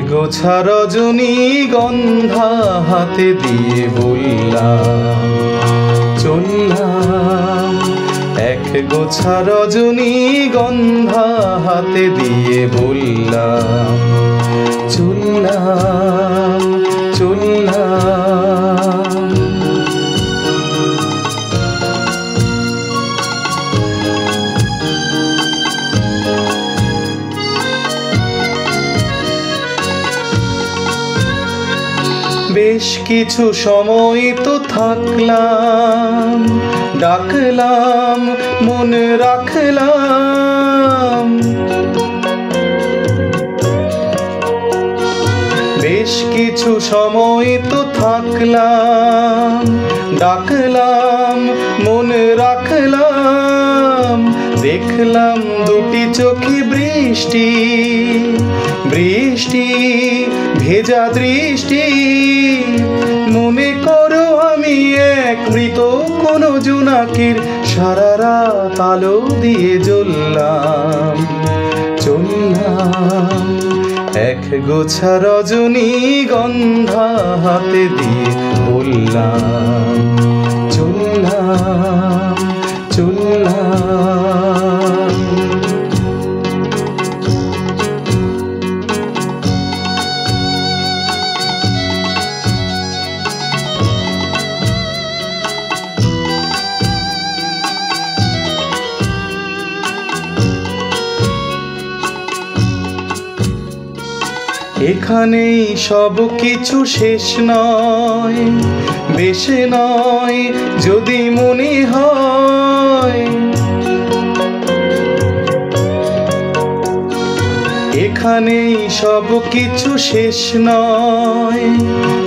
গোছা রজনীগন্ধা হাতে দিয়ে বললাম চললাম। এক গোছা রজনীগন্ধা হাতে দিয়ে বললাম চললাম চললাম। বেশ কিছু সময় তো থাকলাম, ডাকলাম মনে রাখলাম। বেশ কিছু সময় তো থাকলাম, ডাকলাম মনে রাখলাম। দেখলাম দুটি চোখে বৃষ্টি বৃষ্টি ভেজা দৃষ্টি। মনে করো আমি এক মৃত কোন জোনাকির সারা রাত আলো দিয়ে জ্বললাম চললাম। এক গোছা রজনীগন্ধা হাতে দিয়ে বললাম চললাম চললাম। এখানেই সব কিছু শেষ নয়, বেশ নয় যদি মনে হয়। এখানেই সব কিছু শেষ নয়,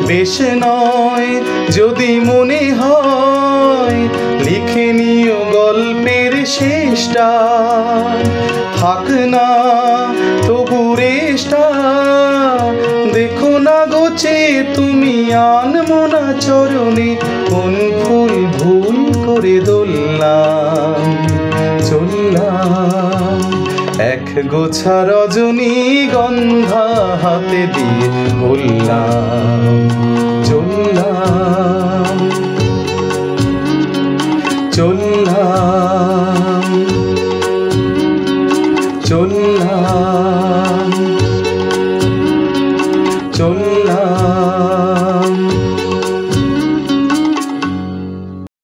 বেশ নয় যদি মনে হয়। লিখে নিও গল্পের শেষটা, থাক না তবু রেশটা। দেখো না গোছে তুমি আনমো না চরণে, কোন ফুল ভুল করে দোললাম চললাম। এক গোছা রজনীগন্ধা হাতে দিয়ে বললাম চললাম চললাম চললাম চললাম।